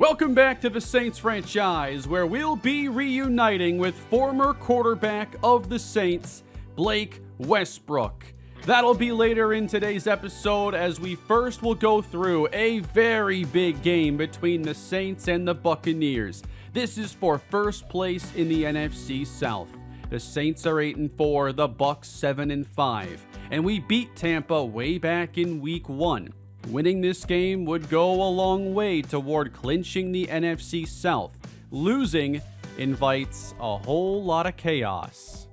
Welcome back to the Saints franchise, where we'll be reuniting with former quarterback of the Saints, Blake Westbrook. That'll be later in today's episode, as we first will go through a very big game between the Saints and the Buccaneers. This is for first place in the NFC South. The Saints are 8-4, the Bucs 7-5, and we beat Tampa way back in Week 1. Winning this game would go a long way toward clinching the NFC South. Losing invites a whole lot of chaos.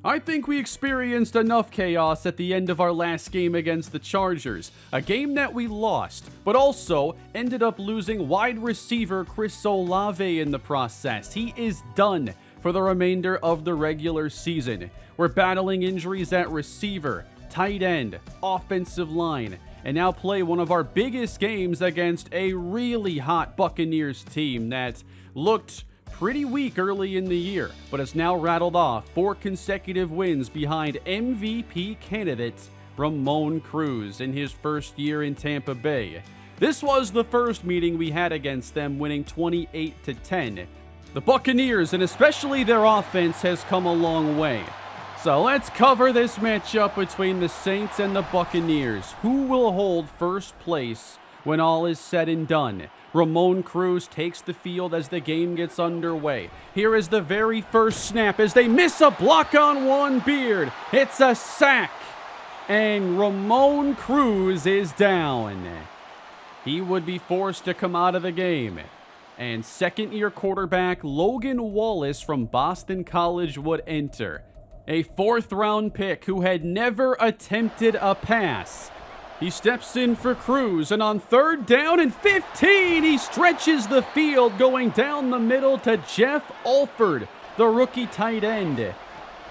I think we experienced enough chaos at the end of our last game against the Chargers, a game that we lost, but also ended up losing wide receiver Chris Olave in the process. He is done for the remainder of the regular season. We're battling injuries at receiver, tight end, offensive line, and now play one of our biggest games against a really hot Buccaneers team that looked pretty weak early in the year, but has now rattled off 4 consecutive wins behind MVP candidate Ramon Cruz in his first year in Tampa Bay. This was the first meeting we had against them, winning 28-10. The Buccaneers, and especially their offense, has come a long way. So let's cover this matchup between the Saints and the Buccaneers. Who will hold first place when all is said and done? Ramon Cruz takes the field as the game gets underway. Here is the very first snap as they miss a block on one Beard. It's a sack, and Ramon Cruz is down. He would be forced to come out of the game. And second-year quarterback Logan Wallace from Boston College would enter. A 4th-round pick who had never attempted a pass. He steps in for Cruz, and on 3rd down and 15, he stretches the field going down the middle to Jeff Alford, the rookie tight end.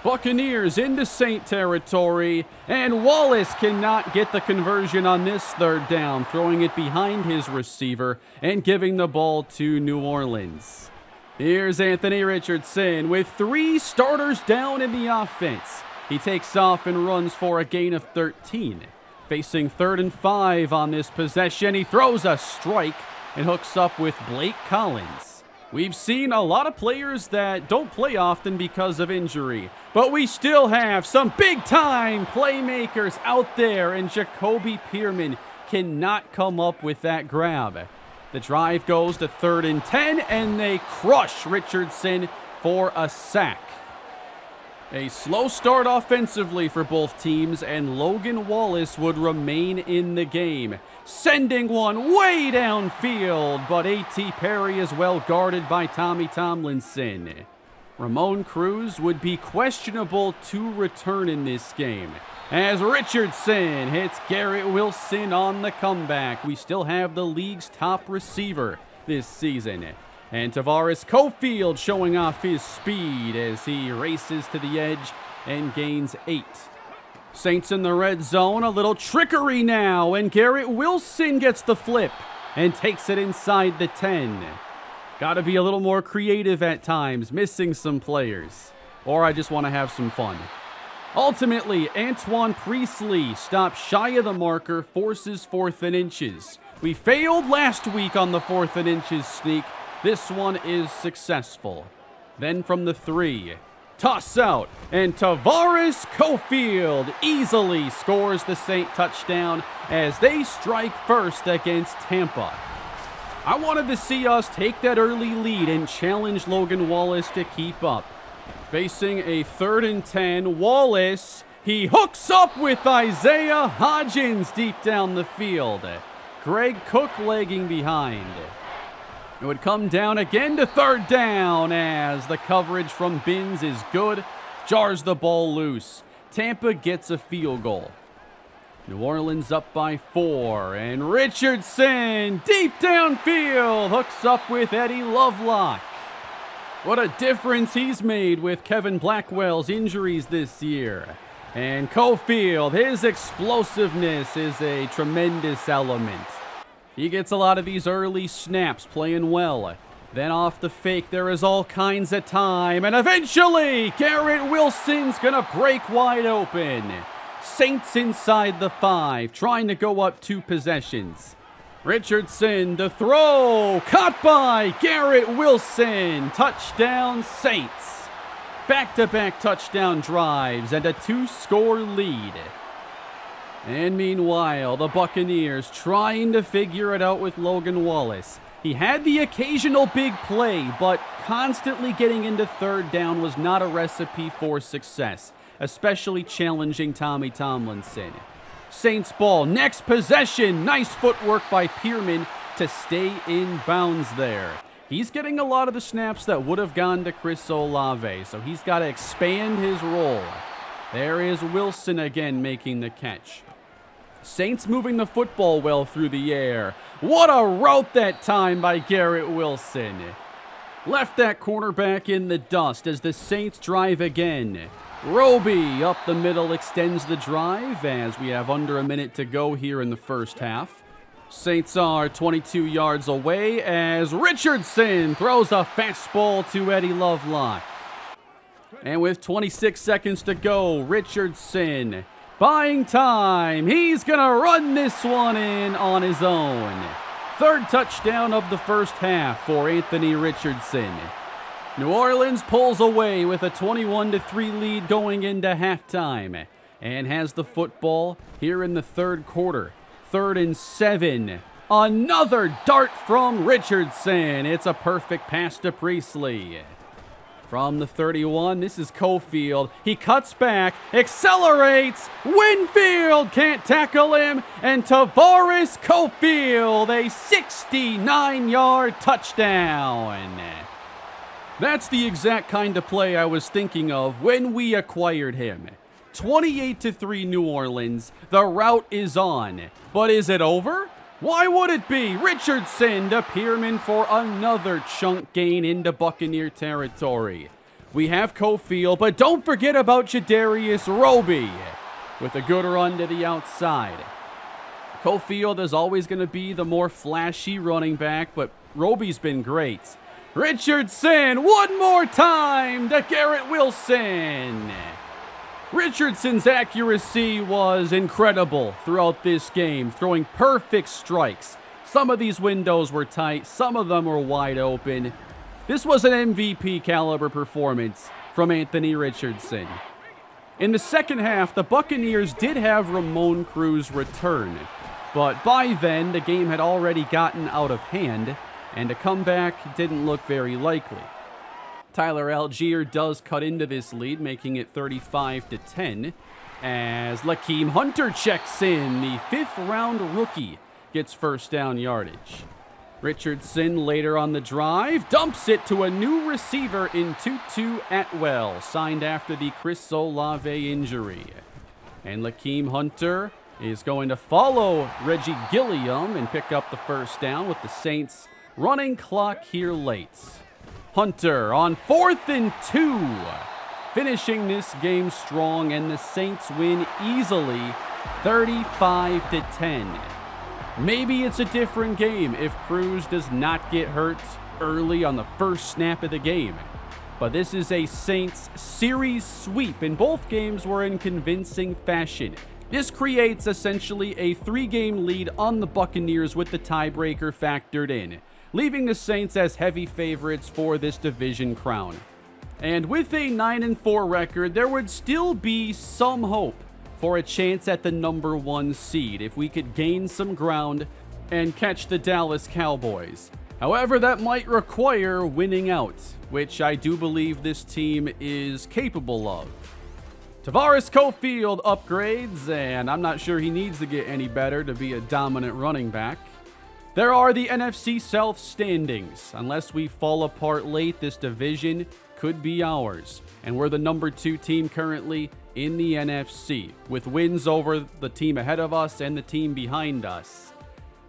Buccaneers into Saint territory, and Wallace cannot get the conversion on this 3rd down, throwing it behind his receiver and giving the ball to New Orleans. Here's Anthony Richardson with 3 starters down in the offense. He takes off and runs for a gain of 13. Facing 3rd and 5 on this possession, he throws a strike and hooks up with Blake Collins. We've seen a lot of players that don't play often because of injury, but we still have some big-time playmakers out there, and Jacoby Pearman cannot come up with that grab. The drive goes to 3rd and 10, and they crush Richardson for a sack. A slow start offensively for both teams, and Logan Wallace would remain in the game, sending one way downfield, but A.T. Perry is well guarded by Tommy Tomlinson. Ramon Cruz would be questionable to return in this game, as Richardson hits Garrett Wilson on the comeback. We still have the league's top receiver this season. And Tavares Cofield showing off his speed as he races to the edge and gains 8. Saints in the red zone, a little trickery now, and Garrett Wilson gets the flip and takes it inside the 10. Gotta be a little more creative at times, missing some players. Or I just want to have some fun. Ultimately, Antoine Priestley stops shy of the marker, forces 4th and inches. We failed last week on the 4th and inches sneak. This one is successful. Then from the 3, toss out, and Tavares Cofield easily scores the Saint touchdown as they strike first against Tampa. I wanted to see us take that early lead and challenge Logan Wallace to keep up. Facing a 3rd and 10, Wallace, he hooks up with Isaiah Hodgins deep down the field. Greg Cook lagging behind. It would come down again to 3rd down as the coverage from Binns is good, jars the ball loose. Tampa gets a field goal. New Orleans up by 4, and Richardson deep downfield hooks up with Eddie Lovelock. What a difference he's made with Kevin Blackwell's injuries this year. And Cofield, his explosiveness is a tremendous element. He gets a lot of these early snaps playing well. Then off the fake, there is all kinds of time. And eventually, Garrett Wilson's going to break wide open. Saints inside the 5, trying to go up 2 possessions. Richardson to throw. Caught by Garrett Wilson. Touchdown Saints. Back-to-back touchdown drives and a 2-score lead. And meanwhile, the Buccaneers trying to figure it out with Logan Wallace. He had the occasional big play, but constantly getting into third down was not a recipe for success, especially challenging Tommy Tomlinson. Saints ball, next possession. Nice footwork by Pierman to stay in bounds there. He's getting a lot of the snaps that would have gone to Chris Olave, so he's got to expand his role. There is Wilson again making the catch. Saints moving the football well through the air. What a route that time by Garrett Wilson. Left that cornerback in the dust as the Saints drive again. Roby up the middle extends the drive as we have under a minute to go here in the first half. Saints are 22 yards away as Richardson throws a fastball to Eddie Lovelock. And with 26 seconds to go, Richardson buying time. He's going to run this one in on his own. Third touchdown of the first half for Anthony Richardson. New Orleans pulls away with a 21-3 lead going into halftime and has the football here in the third quarter. 3rd and 7. Another dart from Richardson. It's a perfect pass to Priestley. From the 31, this is Cofield. He cuts back, accelerates. Winfield can't tackle him. And Tavares Cofield, a 69-yard touchdown. That's the exact kind of play I was thinking of when we acquired him. 28-3 New Orleans. The route is on. But is it over? Why would it be? Richardson to Pierman for another chunk gain into Buccaneer territory. We have Cofield, but don't forget about Jadarius Roby with a good run to the outside. Cofield is always going to be the more flashy running back, but Roby's been great. Richardson, one more time to Garrett Wilson. Richardson's accuracy was incredible throughout this game, throwing perfect strikes. Some of these windows were tight, some of them were wide open. This was an MVP caliber performance from Anthony Richardson. In the second half, the Buccaneers did have Ramon Cruz return, but by then the game had already gotten out of hand and a comeback didn't look very likely. Tyler Algier does cut into this lead, making it 35-10, as Lakeem Hunter checks in. The 5th-round rookie gets first down yardage. Richardson later on the drive dumps it to a new receiver in Tutu Atwell, signed after the Chris Olave injury. And Lakeem Hunter is going to follow Reggie Gilliam and pick up the first down with the Saints running clock here late. Hunter on 4th and 2, finishing this game strong, and the Saints win easily 35-10. Maybe it's a different game if Cruz does not get hurt early on the first snap of the game. But this is a Saints series sweep, and both games were in convincing fashion. This creates essentially a 3-game lead on the Buccaneers with the tiebreaker factored in, leaving the Saints as heavy favorites for this division crown. And with a 9-4 record, there would still be some hope for a chance at the number 1 seed if we could gain some ground and catch the Dallas Cowboys. However, that might require winning out, which I do believe this team is capable of. Tavares Cofield upgrades, and I'm not sure he needs to get any better to be a dominant running back. There are the NFC South standings. Unless we fall apart late, this division could be ours. And we're the number 2 team currently in the NFC, with wins over the team ahead of us and the team behind us.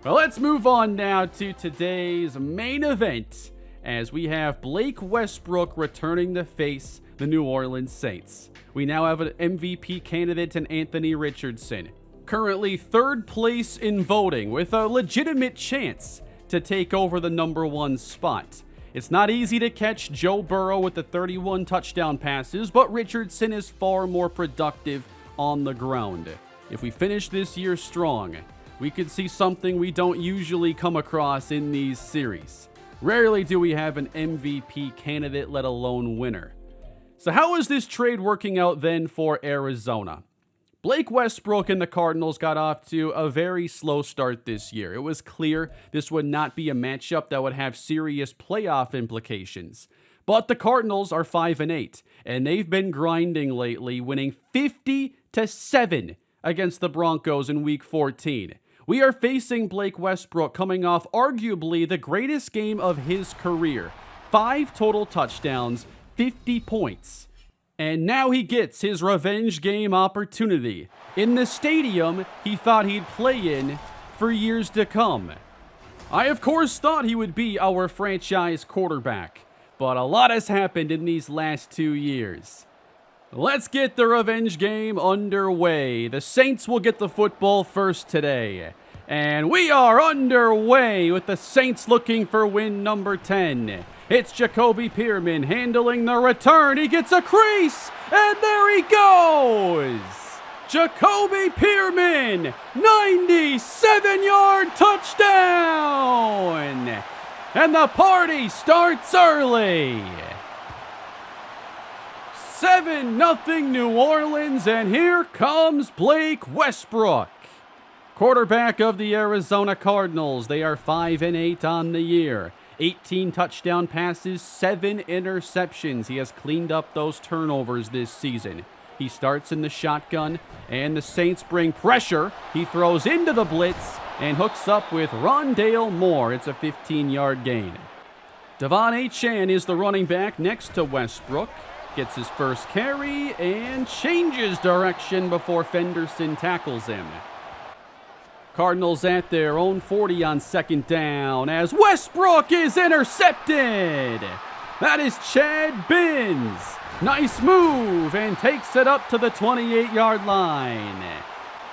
Well, let's move on now to today's main event, as we have Blake Westbrook returning to face the New Orleans Saints. We now have an MVP candidate in Anthony Richardson, currently 3rd place in voting, with a legitimate chance to take over the number 1 spot. It's not easy to catch Joe Burrow with the 31 touchdown passes, but Richardson is far more productive on the ground. If we finish this year strong, we could see something we don't usually come across in these series. Rarely do we have an MVP candidate, let alone winner. So how is this trade working out then for Arizona? Blake Westbrook and the Cardinals got off to a very slow start this year. It was clear this would not be a matchup that would have serious playoff implications. But the Cardinals are 5-8, and they've been grinding lately, winning 50-7 against the Broncos in Week 14. We are facing Blake Westbrook coming off arguably the greatest game of his career. 5 total touchdowns, 50 points. And now he gets his revenge game opportunity in the stadium he thought he'd play in for years to come. I, of course, thought he would be our franchise quarterback, but a lot has happened in these last 2 years. Let's get the revenge game underway. The Saints will get the football first today. And we are underway with the Saints looking for win number 10. It's Jacoby Pearman handling the return. He gets a crease, and there he goes. Jacoby Pearman, 97-yard touchdown. And the party starts early. 7-0 New Orleans, and here comes Blake Westbrook, quarterback of the Arizona Cardinals. They are 5-8 on the year. 18 touchdown passes, 7 interceptions. He has cleaned up those turnovers this season. He starts in the shotgun, and the Saints bring pressure. He throws into the blitz and hooks up with Rondale Moore. It's a 15-yard gain. Devon Achane is the running back next to Westbrook. Gets his first carry and changes direction before Fenderson tackles him. Cardinals at their own 40 on second down as Westbrook is intercepted. That is Chad Binns. Nice move and takes it up to the 28-yard line.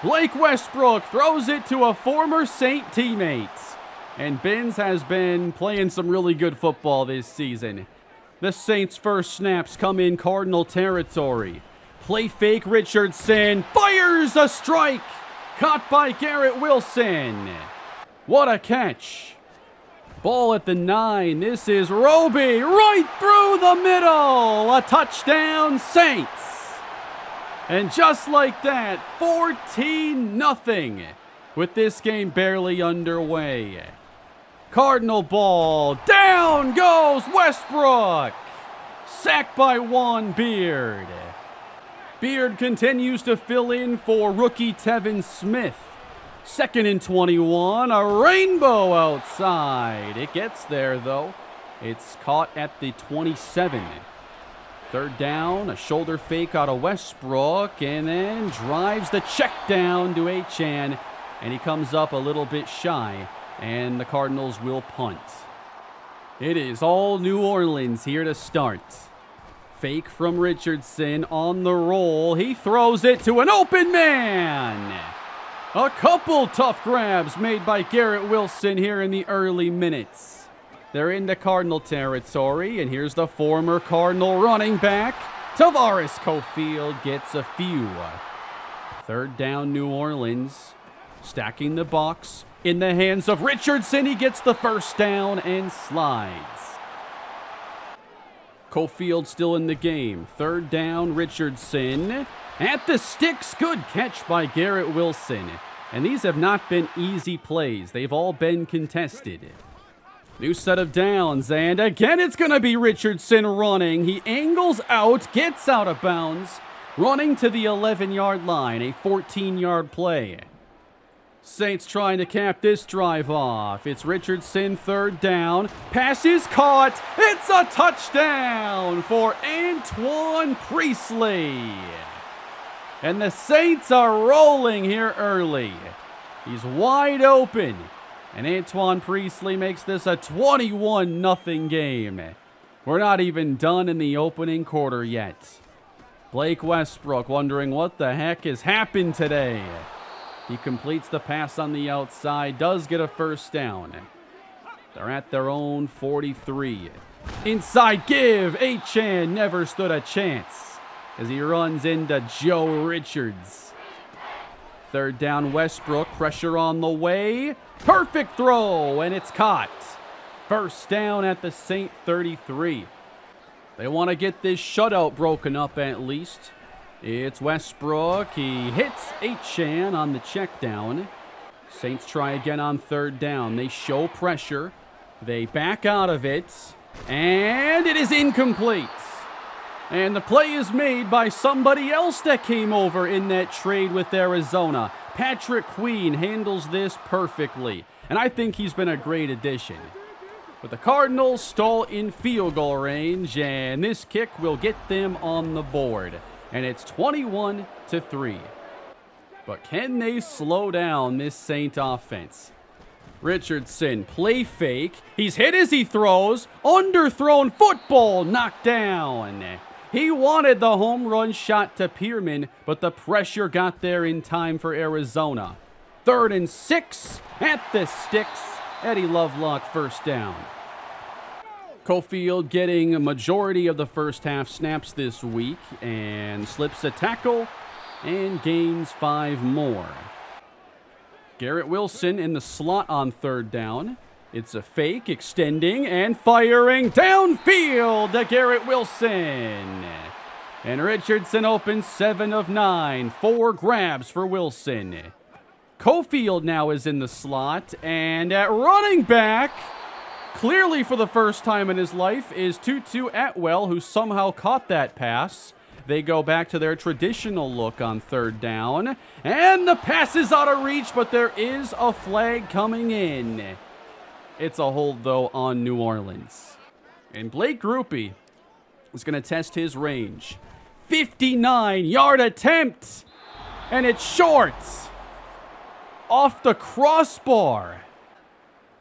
Blake Westbrook throws it to a former Saint teammate. And Binns has been playing some really good football this season. The Saints' first snaps come in Cardinal territory. Play fake Richardson fires a strike. Caught by Garrett Wilson. What a catch. Ball at the 9. This is Roby right through the middle. A touchdown, Saints. And just like that, 14-0 with this game barely underway. Cardinal ball. Down goes Westbrook. Sacked by Juan Beard. Beard continues to fill in for rookie Tevin Smith. 2nd and 21, a rainbow outside. It gets there, though. It's caught at the 27. 3rd down, a shoulder fake out of Westbrook, and then drives the check down to Achane, and he comes up a little bit shy, and the Cardinals will punt. It is all New Orleans here to start. Fake from Richardson on the roll. He throws it to an open man. A couple tough grabs made by Garrett Wilson here in the early minutes. They're into Cardinal territory, and here's the former Cardinal running back. Tavares Cofield gets a few. 3rd down New Orleans. Stacking the box. In the hands of Richardson, he gets the first down and slides. Cofield still in the game. 3rd down, Richardson. At the sticks, good catch by Garrett Wilson. And these have not been easy plays. They've all been contested. New set of downs, and again it's going to be Richardson running. He angles out, gets out of bounds, running to the 11-yard line, a 14-yard play. Saints trying to cap this drive off. It's Richardson, 3rd down. Pass is caught. It's a touchdown for Antoine Priestley. And the Saints are rolling here early. He's wide open. And Antoine Priestley makes this a 21-0 game. We're not even done in the opening quarter yet. Blake Westbrook wondering what the heck has happened today. He completes the pass on the outside, does get a first down. They're at their own 43. Inside give, Achane never stood a chance as he runs into Joe Richards. Third down, Westbrook. Pressure on the way. Perfect throw, and it's caught. First down at the Saint 33. They want to get this shutout broken up at least. It's Westbrook. He hits Achane on the check down. Saints try again on third down. They show pressure. They back out of it. And it is incomplete. And the play is made by somebody else that came over in that trade with Arizona. Patrick Queen handles this perfectly. And I think he's been a great addition. But the Cardinals stall in field goal range, and this kick will get them on the board. And it's 21-3. But can they slow down this Saint offense? Richardson, play fake. He's hit as he throws. Underthrown football, knocked down. He wanted the home run shot to Pierman, but the pressure got there in time for Arizona. 3rd and 6 at the sticks. Eddie Lovelock first down. Cofield getting a majority of the first half snaps this week and slips a tackle and gains 5 more. Garrett Wilson in the slot on third down. It's a fake, extending and firing downfield to Garrett Wilson. And Richardson opens 7 of 9. 4 grabs for Wilson. Cofield now is in the slot, and at running back, clearly for the first time in his life, is Tutu Atwell, who somehow caught that pass. They go back to their traditional look on third down, and the pass is out of reach, but there is a flag coming in. It's a hold, though, on New Orleans. And Blake Grupe is going to test his range. 59-yard attempt, and it's short. Off the crossbar.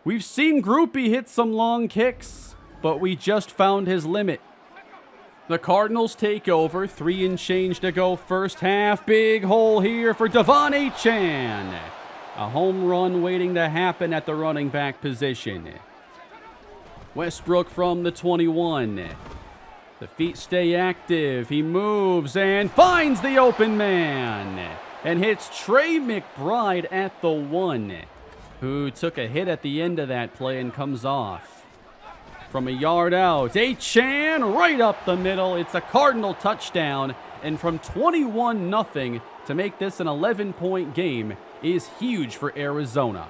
We've seen Grupe hit some long kicks, but we just found his limit. The Cardinals take over. 3 and change to go first half. Big hole here for Devon Achane. A home run waiting to happen at the running back position. Westbrook from the 21. The feet stay active. He moves and finds the open man. And hits Trey McBride at the 1, who took a hit at the end of that play and comes off. From a yard out, Achane right up the middle. It's a Cardinal touchdown. And from 21-0 to make this an 11-point game is huge for Arizona.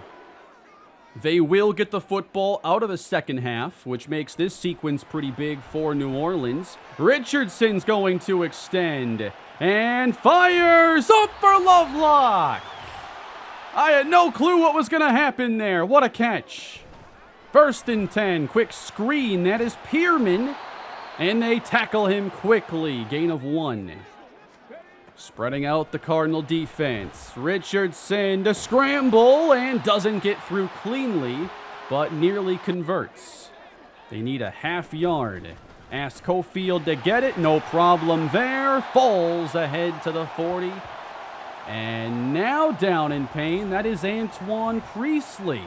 They will get the football out of the second half, which makes this sequence pretty big for New Orleans. Richardson's going to extend and fires up for Lovelock. I had no clue what was going to happen there. What a catch. 1st and 10, quick screen. That is Pierman, and they tackle him quickly. Gain of 1. Spreading out the Cardinal defense. Richardson to scramble and doesn't get through cleanly, but nearly converts. They need a half yard. Asks Cofield to get it. No problem there. Falls ahead to the 40. And now down in pain. That is Antoine Priestley.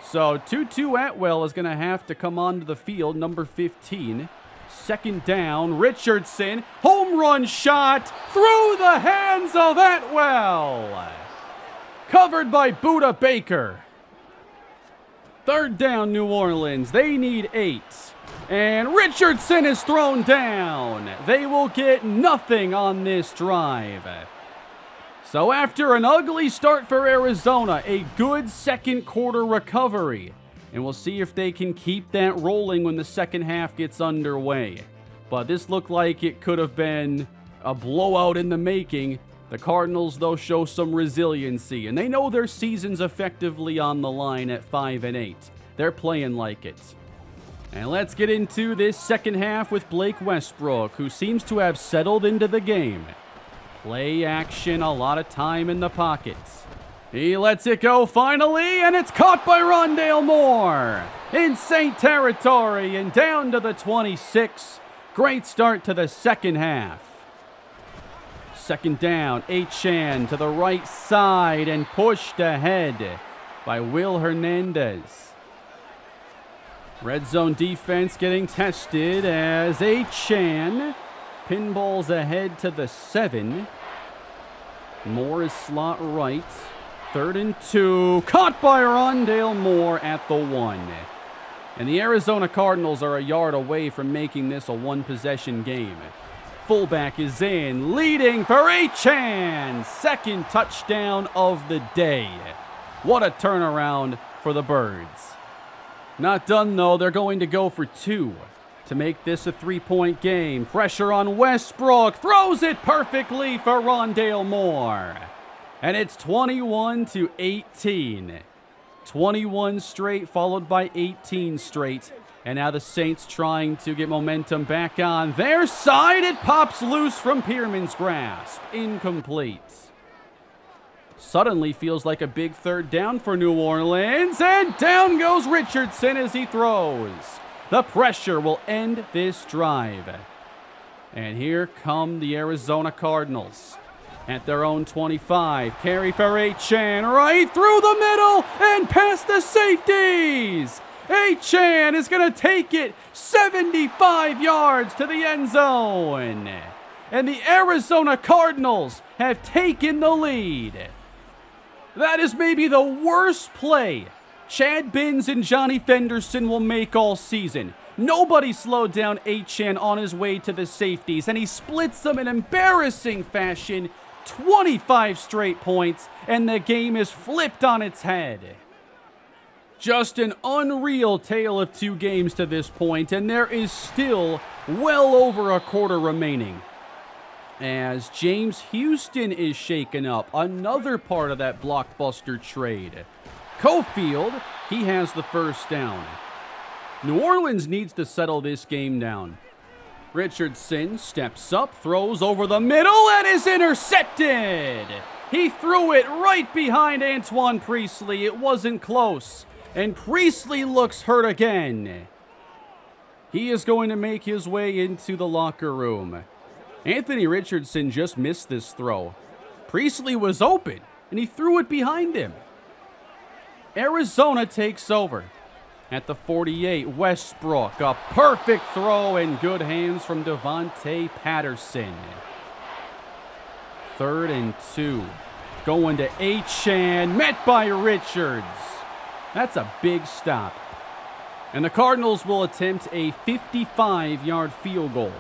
So Tutu Atwell is going to have to come onto the field, number 15. 2nd down, Richardson, home run shot through the hands of Atwell. Covered by Budda Baker. 3rd down, New Orleans. They need 8. And Richardson is thrown down. They will get nothing on this drive. So after an ugly start for Arizona, a good second quarter recovery. And we'll see if they can keep that rolling when the second half gets underway. But this looked like it could have been a blowout in the making. The Cardinals, though, show some resiliency. And they know their season's effectively on the line at 5-8. They're playing like it. And let's get into this second half with Blake Westbrook, who seems to have settled into the game. Play action, a lot of time in the pockets. He lets it go finally, and it's caught by Rondale Moore. In Saint territory and down to the 26. Great start to the second half. 2nd down, Achane to the right side and pushed ahead by Will Hernandez. Red zone defense getting tested as Achane pinballs ahead to the 7. Moore is slot right. 3rd and 2. Caught by Rondale Moore at the 1. And the Arizona Cardinals are a yard away from making this a one-possession game. Fullback is in, leading for Achane. 2nd touchdown of the day. What a turnaround for the Birds. Not done, though. They're going to go for 2 to make this a 3-point game. Pressure on Westbrook. Throws it perfectly for Rondale Moore. And it's 21-18. 21 straight, followed by 18 straight. And now the Saints trying to get momentum back on their side. It pops loose from Pearman's grasp. Incomplete. Suddenly feels like a big 3rd down for New Orleans. And down goes Richardson as he throws. The pressure will end this drive. And here come the Arizona Cardinals. At their own 25, carry for Achane right through the middle and past the safeties. Achane is going to take it 75 yards to the end zone. And the Arizona Cardinals have taken the lead. That is maybe the worst play Chad Binns and Johnny Fenderson will make all season. Nobody slowed down Achane on his way to the safeties, and he splits them in embarrassing fashion. 25 straight points, and the game is flipped on its head. Just an unreal tale of 2 games to this point, and there is still well over a quarter remaining. As James Houston is shaken up, another part of that blockbuster trade. Cofield, he has the 1st down. New Orleans needs to settle this game down. Richardson steps up, throws over the middle, and is intercepted. He threw it right behind Antoine Priestley. It wasn't close. And Priestley looks hurt again. He is going to make his way into the locker room. Anthony Richardson just missed this throw. Priestley was open, and he threw it behind him. Arizona takes over. At the 48, Westbrook, a perfect throw and good hands from Devontae Patterson. 3rd and 2. Going to Achane, met by Richards. That's a big stop. And the Cardinals will attempt a 55-yard field goal.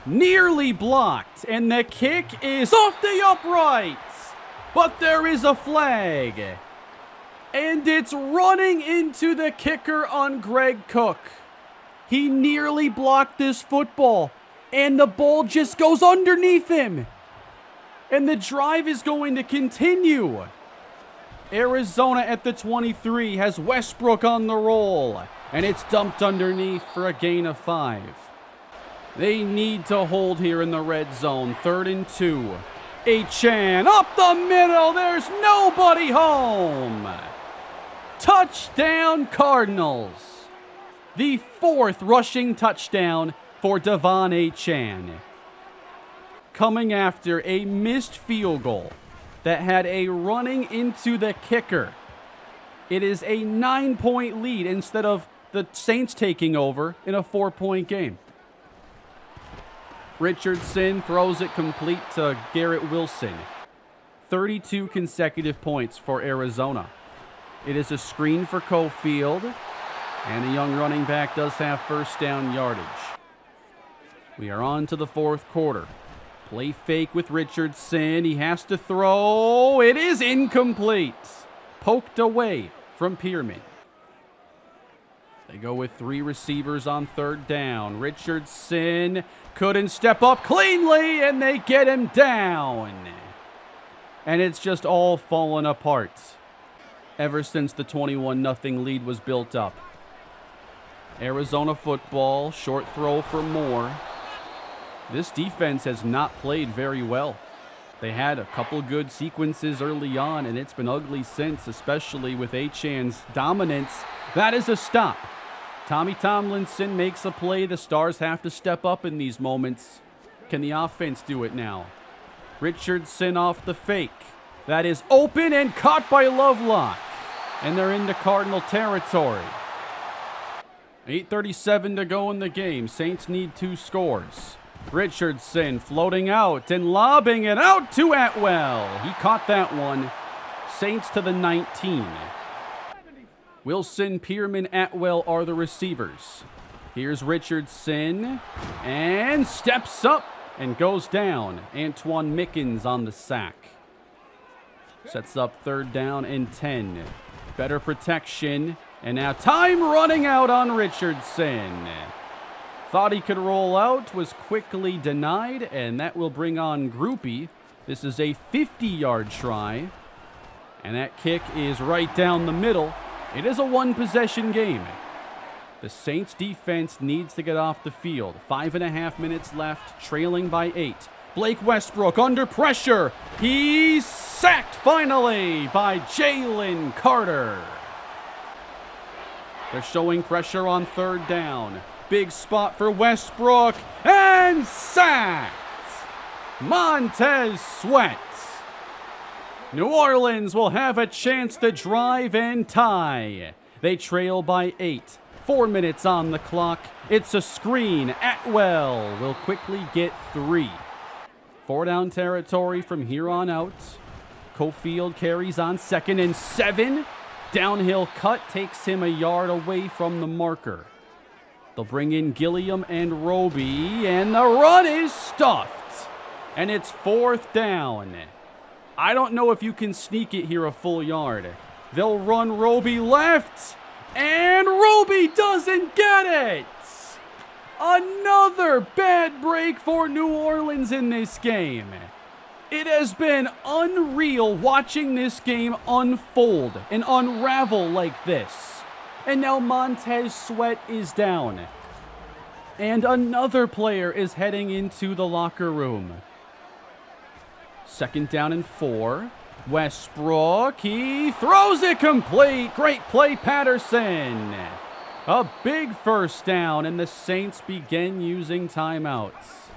Nearly blocked, and the kick is off the uprights. But there is a flag. And it's running into the kicker on Greg Cook. He nearly blocked this football, and the ball just goes underneath him. And the drive is going to continue. Arizona at the 23 has Westbrook on the roll, and it's dumped underneath for a gain of 5. They need to hold here in the red zone. 3rd and 2. Achane up the middle. There's nobody home. Touchdown Cardinals. The 4th rushing touchdown for Devon Achane. Coming after a missed field goal that had a running into the kicker. It is a 9-point lead instead of the Saints taking over in a 4-point game. Richardson throws it complete to Garrett Wilson. 32 consecutive points for Arizona. It is a screen for Cofield, and the young running back does have 1st down yardage. We are on to the 4th quarter. Play fake with Richardson. He has to throw. It is incomplete. Poked away from Pearman. They go with 3 receivers on 3rd down. Richardson couldn't step up cleanly, and they get him down. And it's just all fallen apart ever since the 21-0 lead was built up. Arizona football, short throw for Moore. This defense has not played very well. They had a couple good sequences early on, and it's been ugly since, especially with Achane's dominance. That is a stop. Tommy Tomlinson makes a play. The Stars have to step up in these moments. Can the offense do it now? Richardson off the fake. That is open and caught by Lovelock. And they're into Cardinal territory. 8:37 to go in the game. Saints need 2 scores. Richardson floating out and lobbing it out to Atwell. He caught that one. Saints to the 19. Wilson, Pearman, Atwell are the receivers. Here's Richardson and steps up and goes down. Antoine Mickens on the sack. Sets up 3rd down and 10. Better protection. And now time running out on Richardson. Thought he could roll out, was quickly denied, and that will bring on Groupie. This is a 50-yard try. And that kick is right down the middle. It is a one-possession game. The Saints defense needs to get off the field. 5.5 minutes left, trailing by 8. Blake Westbrook under pressure. He's sacked finally by Jalen Carter. They're showing pressure on 3rd down. Big spot for Westbrook and sacked. Montez Sweat. New Orleans will have a chance to drive and tie. They trail by 8. 4 minutes on the clock. It's a screen. Atwell will quickly get 3. 4 down territory from here on out. Cofield carries on 2nd and 7. Downhill cut takes him a yard away from the marker. They'll bring in Gilliam and Roby, and the run is stuffed. And it's 4th down. I don't know if you can sneak it here a full yard. They'll run Roby left, and Roby doesn't get it. Another bad break for New Orleans in this game. It has been unreal watching this game unfold and unravel like this. And now Montez Sweat is down. And another player is heading into the locker room. 2nd down and 4. Westbrook, he throws it complete. Great play, Patterson. A big 1st down, and the Saints begin using timeouts.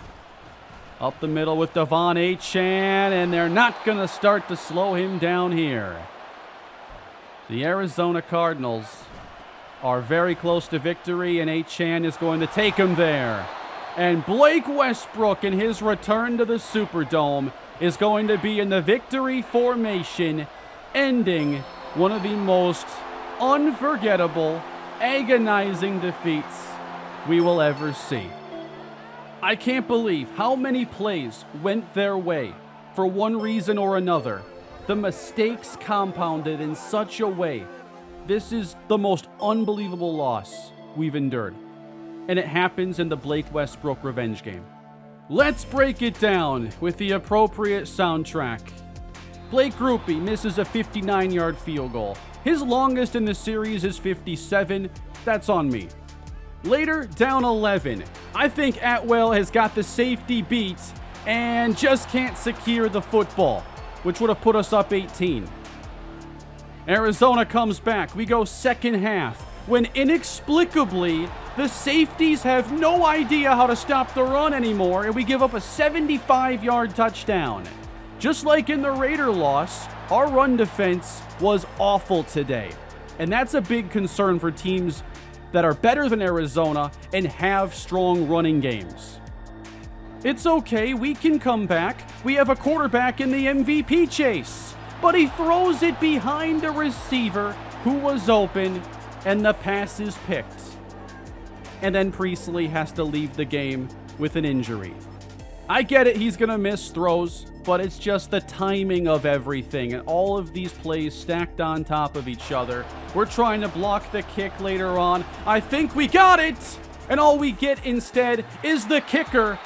Up the middle with Devon Achane, and they're not going to start to slow him down here. The Arizona Cardinals are very close to victory, and Achane is going to take him there. And Blake Westbrook, in his return to the Superdome, is going to be in the victory formation, ending one of the most unforgettable, agonizing defeats we will ever see. I can't believe how many plays went their way for one reason or another. The mistakes compounded in such a way. This is the most unbelievable loss we've endured. And it happens in the Blake Westbrook revenge game. Let's break it down with the appropriate soundtrack. Blake Groupie misses a 59-yard field goal. His longest in the series is 57. That's on me. Later, down 11. I think Atwell has got the safety beat and just can't secure the football, which would have put us up 18. Arizona comes back. We go second half when inexplicably the safeties have no idea how to stop the run anymore, and we give up a 75-yard touchdown. Just like in the Raider loss, our run defense was awful today. And that's a big concern for teams that are better than Arizona and have strong running games. It's okay, we can come back. We have a quarterback in the MVP chase. But he throws it behind a receiver who was open, and the pass is picked. And then Priestley has to leave the game with an injury. I get it, he's going to miss throws, but it's just the timing of everything and all of these plays stacked on top of each other. We're trying to block the kick later on. I think we got it, and all we get instead is the kicker.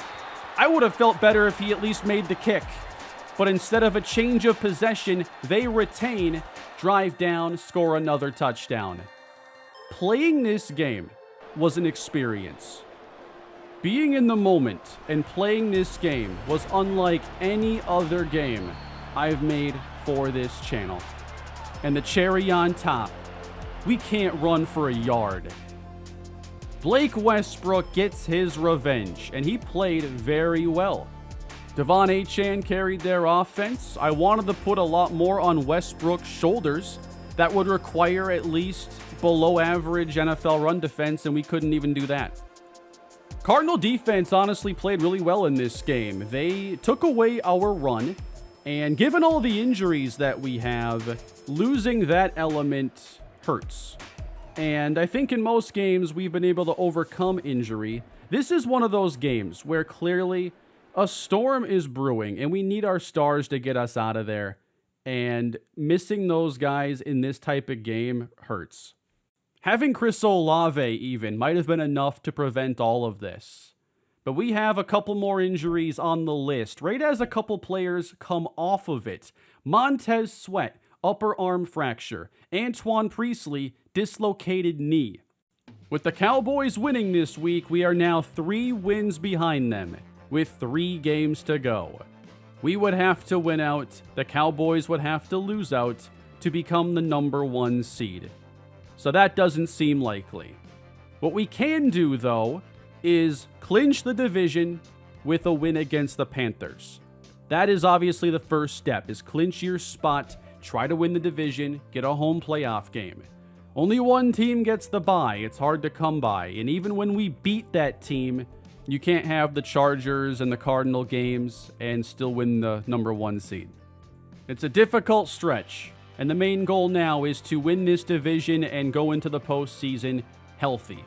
I would have felt better if he at least made the kick. But instead of a change of possession, they retain, drive down, score another touchdown. Playing this game was an experience. Being in the moment and playing this game was unlike any other game I've made for this channel. And the cherry on top, we can't run for a yard. Blake Westbrook gets his revenge, and he played very well. Devon Achane carried their offense. I wanted to put a lot more on Westbrook's shoulders. That would require at least below average NFL run defense, and we couldn't even do that. Cardinal defense honestly played really well in this game. They took away our run, and given all the injuries that we have, losing that element hurts. And I think in most games we've been able to overcome injury. This is one of those games where clearly a storm is brewing and we need our stars to get us out of there. And missing those guys in this type of game hurts. Having Chris Olave even might have been enough to prevent all of this. But we have a couple more injuries on the list, right as a couple players come off of it. Montez Sweat, upper arm fracture. Antoine Priestley, dislocated knee. With the Cowboys winning this week, we are now 3 wins behind them, with 3 games to go. We would have to win out, the Cowboys would have to lose out to become the number 1 seed. So that doesn't seem likely. What we can do, though, is clinch the division with a win against the Panthers. That is obviously the first step, is clinch your spot, try to win the division, get a home playoff game. Only one team gets the bye, it's hard to come by, and even when we beat that team, you can't have the Chargers and the Cardinal games and still win the number 1 seed. It's a difficult stretch, and the main goal now is to win this division and go into the postseason healthy.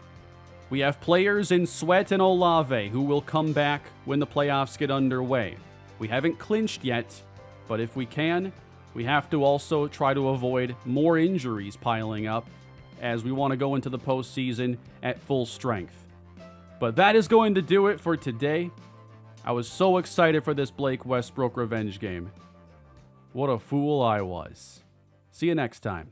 We have players in Sweat and Olave who will come back when the playoffs get underway. We haven't clinched yet, but if we can, we have to also try to avoid more injuries piling up as we want to go into the postseason at full strength. But that is going to do it for today. I was so excited for this Blake Westbrook revenge game. What a fool I was. See you next time.